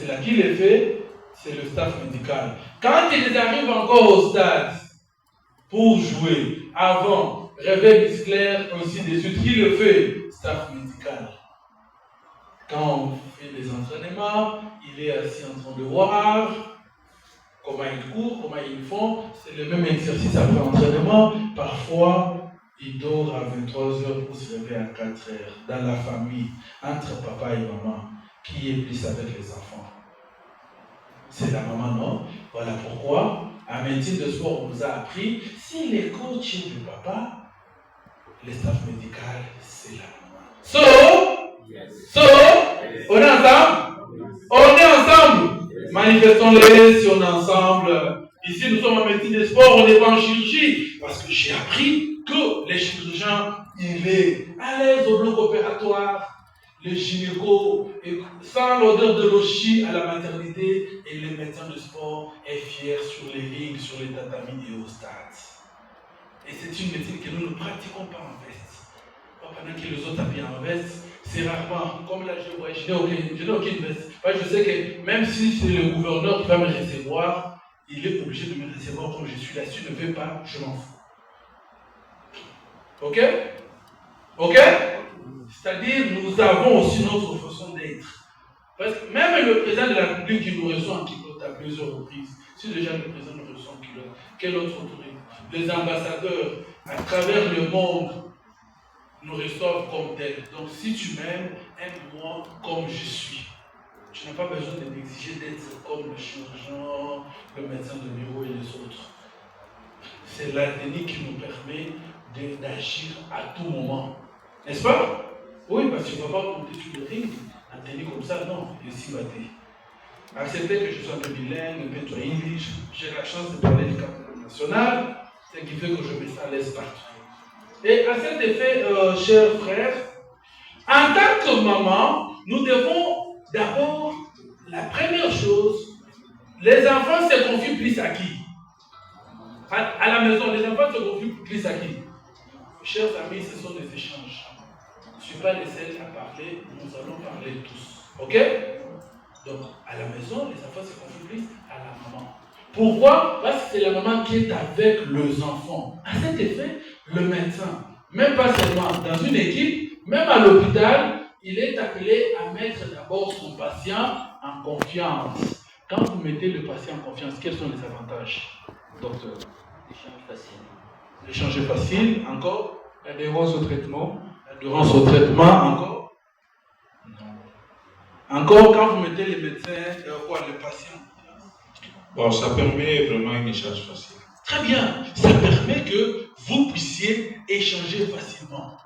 c'est là qui les fait, c'est le staff médical. Quand ils arrivent encore au stade pour jouer, avant, réveil musculaire, ainsi de suite, qui le fait? Staff médical. Quand on fait les entraînements, il est assis en train de voir comment ils courent, comment ils font. C'est le même exercice après l'entraînement. Parfois, il dort à 23h pour se réveiller à 4h. Dans la famille, entre papa et maman, qui est plus avec les enfants? C'est la maman, non? Voilà pourquoi, en médecine de sport, on nous a appris, si les coachs sont du papa, le staff médical, c'est la maman. On est ensemble? On est ensemble? Manifestons-les si on est ensemble. Ici, nous sommes en médecine de sport, on n'est pas en chirurgie. Parce que j'ai appris que les chirurgiens, il est à l'aise au bloc opératoire. Le gynéco, sans l'odeur de l'ochi à la maternité, et le médecin de sport est fier sur les rings, sur les tatamis et au stade. Et c'est une médecine que nous ne pratiquons pas en veste. Pendant que les autres habillent en veste, c'est rarement, comme là je vois, je n'ai aucune veste. Je sais que même si c'est le gouverneur qui va me recevoir, il est obligé de me recevoir comme je suis là. Si je ne veux pas, je m'en fous. Ok? Ok? C'est-à-dire, nous avons aussi notre façon d'être. Parce que même le président de la République qui nous reçoit en Kilote à plusieurs reprises, si déjà le président nous reçoit en Kilote, quelle autre autorité? Les ambassadeurs à travers le monde nous reçoivent comme tels. Donc si tu m'aimes, aime-moi comme je suis. Tu n'as pas besoin de m'exiger d'être comme le chirurgien, le médecin de bureau et les autres. C'est la technique qui nous permet d'agir à tout moment. N'est-ce pas? Oui, parce que tu ne vas pas monter sur le ring, en tenue comme ça, non, ici, maté. Acceptez que je sois de bilingue, que tu es English, j'ai la chance de parler du capital national, ce qui fait que je me sens à l'aise partout. Et à cet effet, chers frères, en tant que maman, nous devons d'abord, la première chose, les enfants se confient plus à qui? À la maison, les enfants se confient plus à qui? Chers amis, ce sont des échanges. Je ne suis pas les seuls à parler, nous allons parler tous. Ok? Donc, à la maison, les enfants se confient plus à la maman. Pourquoi? Parce que c'est la maman qui est avec les enfants. À cet effet, le médecin, même pas seulement dans une équipe, même à l'hôpital, il est appelé à mettre d'abord son patient en confiance. Quand vous mettez le patient en confiance, quels sont les avantages, docteur? L'échange facile. L'échange facile, encore? L'adhérence au traitement. L'adhérence au traitement, encore? Non. Encore, quand vous mettez les médecins, le patient? Bon, ça permet vraiment un échange facile. Très bien. Ça permet que vous puissiez échanger facilement.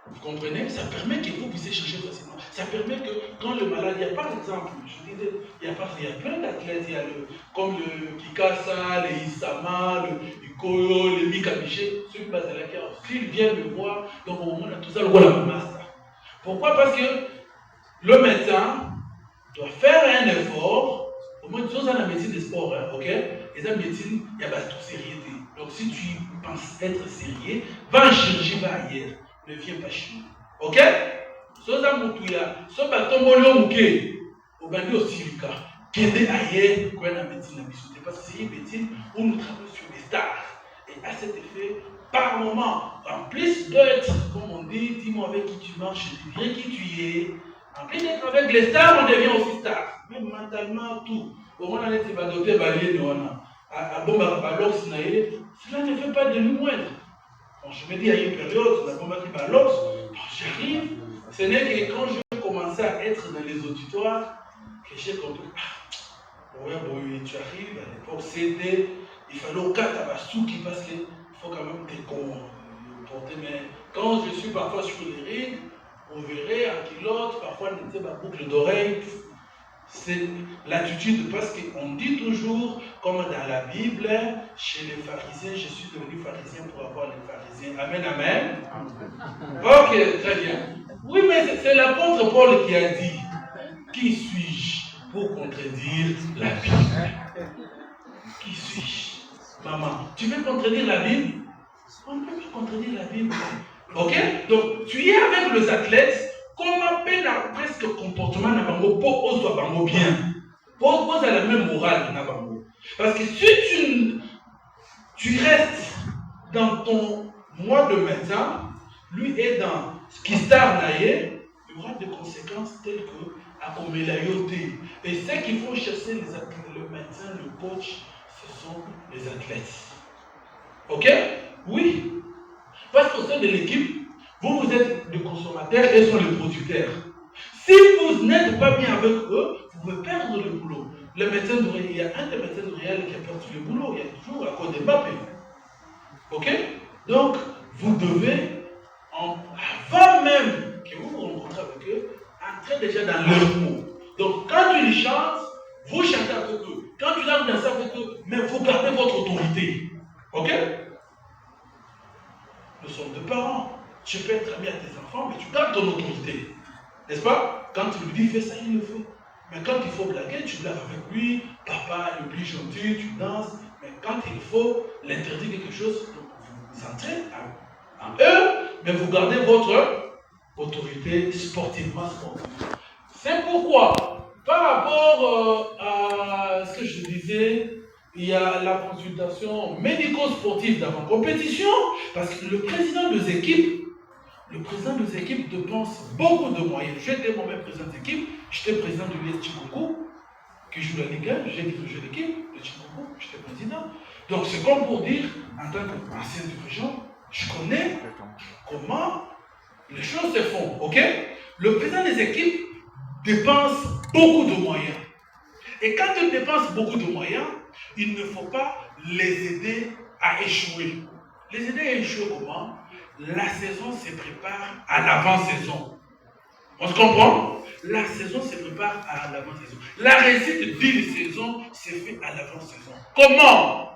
Vous comprenez? Ça permet que vous puissiez échanger facilement. Ça permet que quand le malade, il y a par exemple, je disais, il y a plein d'athlètes, il y a comme le Kikasa, le Isama, le Ikoyo, le Mikabiché, ceux qui passent à la carte. S'ils viennent me voir, donc au moment où tout ça, le voilà, master. Pourquoi? Parce que le médecin doit faire un effort. Au moins, tu dans la médecine des sports, hein, ok? Et dans la médecine, il y a toute sérieuxité. Donc, si tu penses être sérieux, va en chirurgie, va ailleurs. Ne viens pas chez nous. Ok? Soza Moutouya, Soba Tombolo Mouké, au Bandi aussi, Lucas, qui est ailleurs, quoi, la médecine, la mission. Parce que c'est une médecine où nous travaillons sur les stars. Et à cet effet, par moment, en plus d'être, comme on dit, dis-moi avec qui tu marches, je te dirai qui tu es. En plus d'être avec les stars, on devient aussi star. Même mentalement, tout. Au moins, on a été doté balier, cela ne fait pas de nous moindre. Bon, je me dis, à une période, la bombe qui balance, j'arrive. Ce n'est que quand je commençais à être dans les auditoires, que j'ai compris. Ouais, bon, tu arrives, à l'époque, c'était. Il fallait au 4 à Basuki parce qu'il faut quand même te comporter. Mais quand je suis parfois sur les rings, on verrait en kilote, parfois on était ma boucle d'oreille. C'est l'attitude parce qu'on dit toujours, comme dans la Bible, chez les pharisiens, je suis devenu pharisien pour avoir les pharisiens. Amen, amen. Ok, très bien. Oui, mais c'est l'apôtre Paul qui a dit, qui suis-je pour contredire la Bible? Qui suis-je? Maman, tu veux contredire la Bible? On ne peut pas contredire la Bible. Ok? Donc, tu es avec les athlètes comment peine presque comportement n'a pas pour soit bango bien. Pour la même morale n'a pas. Parce que si tu restes dans ton mois de médecin, lui est dans ce qui star naïe, il y aura des conséquences telles que à Omelayoté. Et ceux qui vont chasser les athlètes, le médecin, le coach, ce sont les athlètes. Ok? Oui. Parce qu'au sein de l'équipe, vous êtes les consommateurs et sont les producteurs. Si vous n'êtes pas bien avec eux, vous pouvez perdre le boulot. Le médecin il y a un des médecins de Real qui a perdu le boulot, il y a toujours à cause des Mbappé. Ok? Donc, vous devez, avant même que vous vous rencontrez avec eux, entrer déjà dans leur mot. Donc, quand tu les chantes, vous chantez avec eux. Quand tu lances dans ça avec eux, mais vous gardez votre autorité. Ok? Nous sommes deux parents. Tu peux être ami à tes enfants, mais tu gardes ton autorité. N'est-ce pas? Quand tu lui dis fais ça, il le fait. Mais quand il faut blaguer, tu blagues avec lui. Papa est le plus gentil, tu danses. Mais quand il faut l'interdire quelque chose, vous entrez en eux, mais vous gardez votre autorité sportivement sportive. C'est pourquoi, par rapport à ce que je disais, il y a la consultation médico-sportive d'avant compétition, parce que le président des équipes dépense beaucoup de moyens. J'étais moi-même président d'équipe, j'étais président de l'US Chiboukou, qui joue la Ligue 1, j'ai dirigé l'équipe de Chiboukou, j'étais président. Donc c'est comme pour dire, en tant qu'ancien dirigeant, je connais comment les choses se font. Ok? Le président des équipes dépense beaucoup de moyens. Et quand il dépense beaucoup de moyens, il ne faut pas les aider à échouer. Les aider à échouer comment? La saison se prépare à l'avant-saison. On se comprend? La saison se prépare à l'avant-saison. La réussite d'une saison se fait à l'avant-saison. Comment?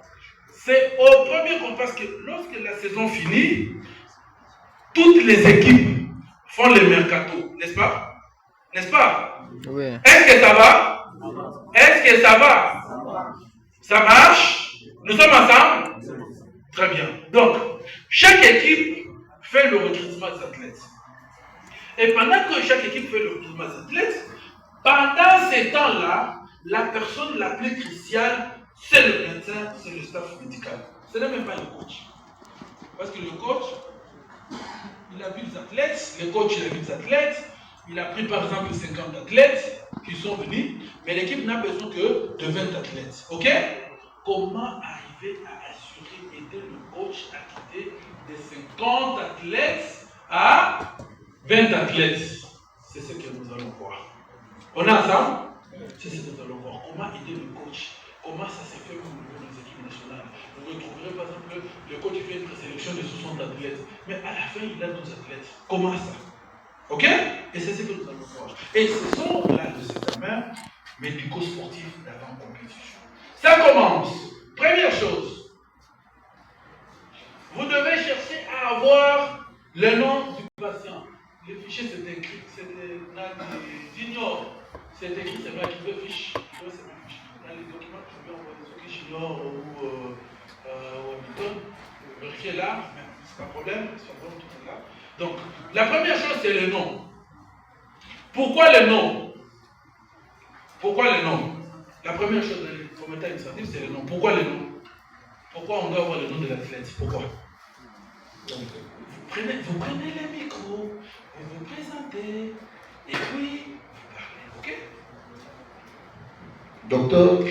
C'est au premier compte, parce que lorsque la saison finit, toutes les équipes font le mercato, n'est-ce pas? N'est-ce pas? Oui. Est-ce que ça va? Est-ce que ça va? Ça marche? Nous sommes ensemble? Très bien. Donc, chaque équipe fait le recrutement des athlètes. Et pendant que chaque équipe fait le recrutement des athlètes, pendant ces temps-là, la personne la plus cruciale, c'est le médecin, c'est le staff médical. Ce n'est même pas le coach. Parce que le coach, il a vu les athlètes, le coach, il a vu les athlètes, il a pris par exemple 50 athlètes qui sont venus, mais l'équipe n'a besoin que de 20 athlètes. Ok? Comment arriver à assurer, aider le coach à quitter de 50 athlètes à 20 athlètes? C'est ce que nous allons voir. On est ensemble? C'est ce que nous allons voir. Comment aider le coach? Comment ça se fait au niveau des équipes nationales? Vous retrouverez par exemple le coach fait une présélection de 60 athlètes, mais à la fin il a 12 athlètes. Comment ça? Ok? Et c'est ce que nous allons voir. Et ce sont là des examens médico-sportifs d'avant-compétition. Ça commence. Première chose, vous devez chercher à avoir le nom du patient. Le fichier c'est écrit, j'ignore. C'est écrit, c'est moi qui veux fiche. Dans les documents que je vais envoyer ceux qui j'ignore ou Hamilton, vérifiez là, mais c'est pas un problème, ils sont vraiment tout là. Donc, la première chose c'est le nom. Pourquoi le nom? Pourquoi le nom? La première chose dans les commentaires administratifs c'est le nom. Pourquoi le nom? Pourquoi on doit avoir le nom de l'athlète? Pourquoi? Donc, vous prenez les micros, vous vous présentez, et puis vous parlez, ok? Docteur